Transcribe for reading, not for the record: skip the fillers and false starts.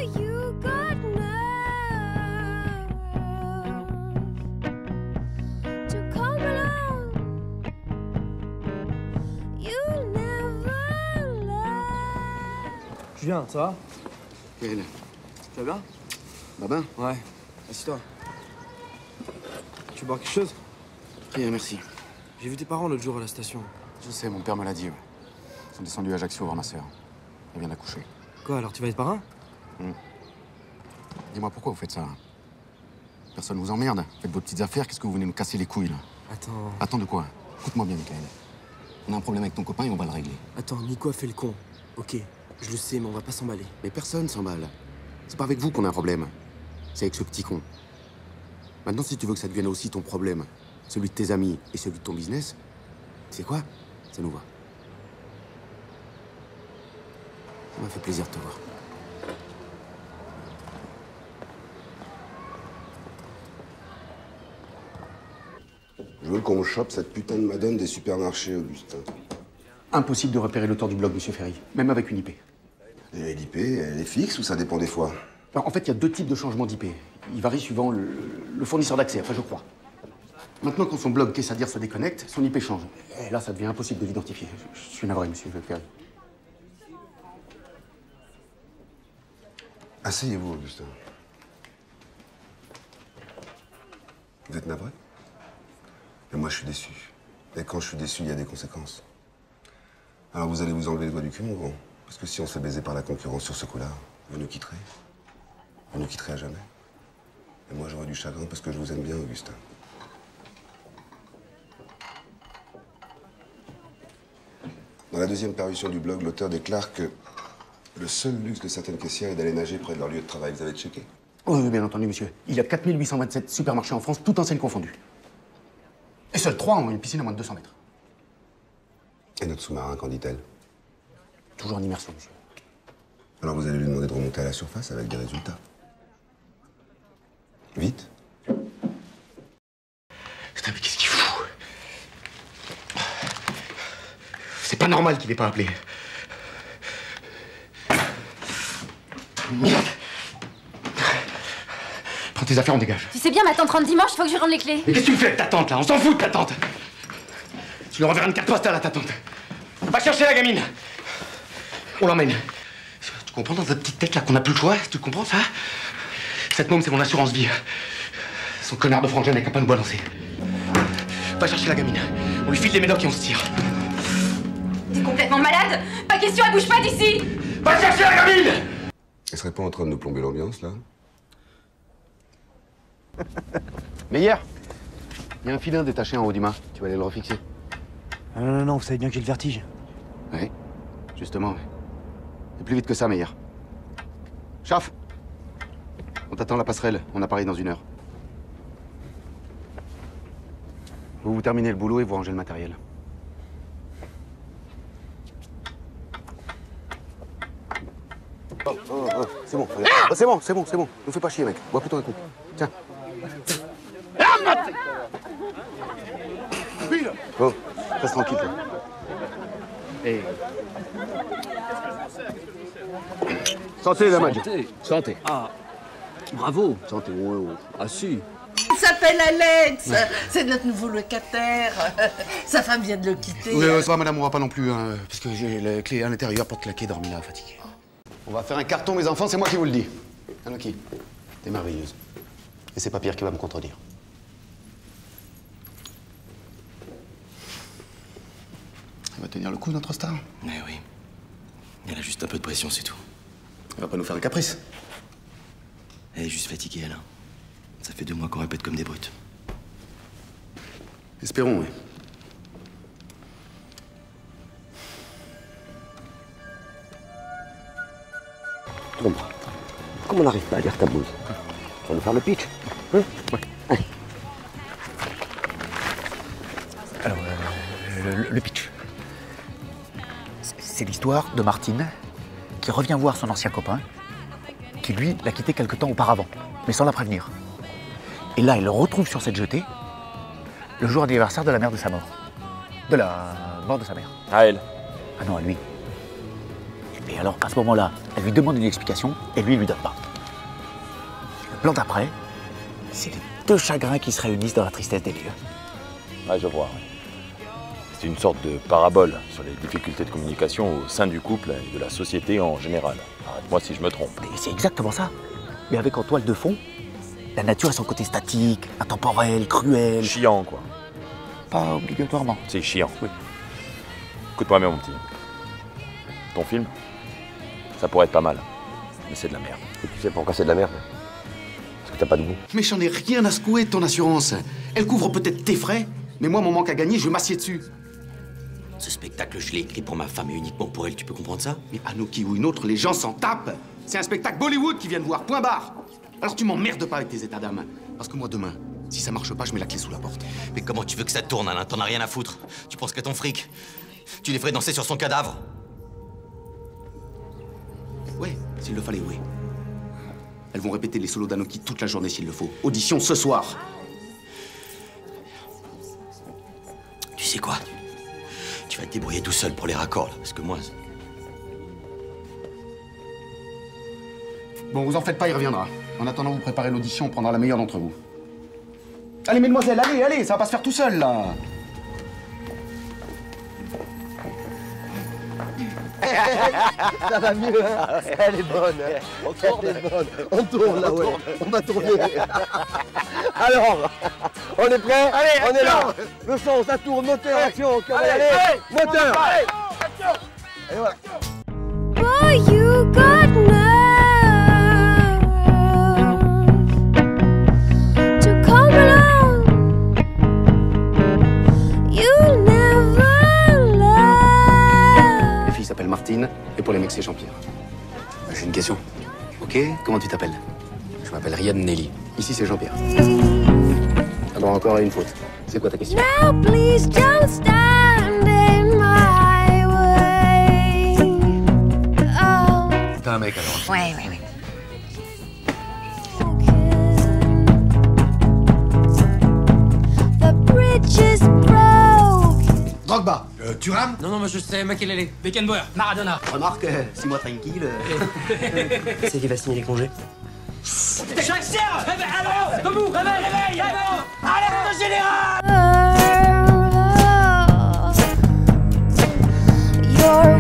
you got nerve to come along. You never left. Julien, ça va? Gaël. Tu vas bien? Babin? Ouais. Assieds-toi. Tu veux boire quelque chose? Rien, merci. J'ai vu tes parents l'autre jour à la station. Je sais, mon père me l'a dit, ouais. Ils sont descendus à Ajaccio voir ma sœur. Elle vient d'accoucher. Quoi, alors tu vas être parrain? Dis-moi, pourquoi vous faites ça? Personne vous emmerde. Faites vos petites affaires, qu'est-ce que vous venez nous casser les couilles, là? Attends... Attends de quoi? Écoute-moi bien, Michael. On a un problème avec ton copain et on va le régler. Attends, Nico a fait le con. Ok, je le sais, mais on va pas s'emballer. Mais personne s'emballe. C'est pas avec vous qu'on a un problème. C'est avec ce petit con. Maintenant, si tu veux que ça devienne aussi ton problème, celui de tes amis et celui de ton business, c'est quoi? Ça nous va. Ça m'a fait plaisir de te voir. Je veux qu'on me chope cette putain de madone des supermarchés, Augustin. Impossible de repérer l'auteur du blog, monsieur Ferry, même avec une IP. Et l'IP, elle est fixe ou ça dépend des fois? Alors, en fait, il y a deux types de changements d'IP. Il varie suivant le fournisseur d'accès, enfin, je crois. Maintenant, quand son blog, qu'est-ce à dire, se déconnecte, son IP change. Et là, ça devient impossible de l'identifier. Je suis navré, monsieur Ferry. Asseyez-vous, Augustin. Vous êtes navré? Et moi, je suis déçu. Et quand je suis déçu, il y a des conséquences. Alors, vous allez vous enlever les doigts du cul, mon grand. Parce que si on se fait baiser par la concurrence sur ce coup-là, vous nous quitterez. Vous nous quitterez à jamais. Et moi, j'aurai du chagrin parce que je vous aime bien, Augustin. Dans la deuxième parution du blog, l'auteur déclare que le seul luxe de certaines caissières est d'aller nager près de leur lieu de travail. Vous avez checké? Oui, bien entendu, monsieur. Il y a 4827 supermarchés en France, toutes enseignes confondues. Et seuls 3 ont une piscine à moins de 200 mètres. Et notre sous-marin, qu'en dit-elle? Toujours en immersion, monsieur. Alors vous allez lui demander de remonter à la surface avec des résultats. Vite. Putain, mais qu'est-ce qu'il fout? C'est pas normal qu'il ait pas appelé. Merde. Prends tes affaires, on dégage. Tu sais bien, ma tante rentre dimanche, faut que je rende les clés. Mais qu'est-ce que tu fais avec ta tante, là? On s'en fout de ta tante. Tu lui renverras une carte postale à ta tante. Va chercher la gamine. On l'emmène. Tu comprends dans ta petite tête, là, qu'on n'a plus le choix? Tu comprends, ça? Cette môme, c'est mon assurance vie. Son connard de frangin n'est capable de me balancer. Va chercher la gamine. On lui file les médocs et on se tire. T'es complètement malade? Pas question, elle bouge pas d'ici! Va chercher la gamine! Elle serait pas en train de nous plomber l'ambiance, là? Mais hier, il y a un filin détaché en haut du mât. Tu vas aller le refixer. Non, vous savez bien que j'ai le vertige. Oui, justement, oui. C'est plus vite que ça, Meyer. Chaf! On t'attend à la passerelle. On apparaît dans 1 heure. Vous terminez le boulot et vous rangez le matériel. C'est bon. Allez. Oh, c'est bon. Ne fais pas chier, mec. Bois plutôt un coup. Tiens. Oh, reste tranquille, toi. Et... Santé, la Madge. Santé. Ah, bravo. Santé, ouais. Ah si. Il s'appelle Alex. C'est notre nouveau locataire. Sa femme vient de le quitter. Oui, ça va, madame, on va pas non plus, hein, parce que j'ai la clé à l'intérieur pour te claquer, dormi là, fatigué. On va faire un carton, mes enfants, c'est moi qui vous le dis. Anoki, t'es merveilleuse. Et c'est pas Pierre qui va me contredire. Elle va tenir le coup, notre star? Eh oui. Elle a juste un peu de pression, c'est tout. Elle va pas nous faire un caprice. Elle est juste fatiguée, elle. Ça fait 2 mois qu'on répète comme des brutes. Espérons, oui. Trompe-moi. Comment on n'arrive pas à lire ta blouse? Tu vas nous faire le pitch, hein? Ouais. Allez. Alors, le pitch. C'est l'histoire de Martine qui revient voir son ancien copain, qui lui l'a quitté quelque temps auparavant, mais sans la prévenir. Et là, elle le retrouve sur cette jetée le jour anniversaire de la mère de sa mort. De la mort de sa mère. À elle. Ah non, à lui. Et alors, à ce moment-là, Elle lui demande une explication et lui, il lui donne pas. Le plan d'après, c'est les deux chagrins qui se réunissent dans la tristesse des lieux. Ouais, je vois. C'est une sorte de parabole sur les difficultés de communication au sein du couple et de la société en général. Arrête-moi si je me trompe. Mais c'est exactement ça. Mais avec en toile de fond, la nature a son côté statique, intemporel, cruel. Chiant, quoi. Pas obligatoirement. C'est chiant. Oui. Écoute-moi bien, mon petit. Ton film, ça pourrait être pas mal, mais c'est de la merde. Et tu sais pourquoi c'est de la merde? Parce que t'as pas de goût. Mais j'en ai rien à secouer de ton assurance. Elle couvre peut-être tes frais, mais moi, mon manque à gagner, je vais m'assieds dessus. Ce spectacle, je l'ai écrit pour ma femme et uniquement pour elle, tu peux comprendre ça? Mais à nous qui ou une autre, les gens s'en tapent. C'est un spectacle Bollywood qui vient de voir, point barre. Alors tu m'emmerdes pas avec tes états d'âme. Parce que moi, demain, si ça marche pas, je mets la clé sous la porte. Mais comment tu veux que ça tourne, Alain? T'en as rien à foutre. Tu penses qu'à ton fric? Tu les ferais danser sur son cadavre? Ouais, s'il le fallait, oui. Elles vont répéter les solos d'Anoki toute la journée s'il le faut. Audition ce soir. Tu sais quoi? Tu vas te débrouiller tout seul pour les raccords, là, parce que moi... Bon, vous en faites pas, il reviendra. En attendant, vous préparez l'audition, on prendra la meilleure d'entre vous. Allez, mesdemoiselles, allez, allez, ça va pas se faire tout seul, là. Ça va mieux, hein? Elle est bonne. Elle est bonne. On tourne là, ouais. On va tourner. Alors, on est prêt? Allez, on est là. Le son, ça tourne. Moteur, action. Allez, moteur. Et voilà. Boy, you got nerve to come along. You never love. Les filles s'appellent Martine, et pour les mecs, c'est Jean-Pierre. J'ai une question. Ok, comment tu t'appelles? Je m'appelle Riyad Nelly. Ici, c'est Jean-Pierre. Alors, encore une faute. C'est quoi ta question? Now please don't stand in my way. Oh, T'es un mec, alors. Ouais. the bridge is broken. Drogba. Thuram? Non, moi je sais, Makelele, Beckenbauer, Maradona. Remarque, 6 mois tranquille. C'est qui va signer les congés? Allô! Debout! Réveille! Alerte générale! You're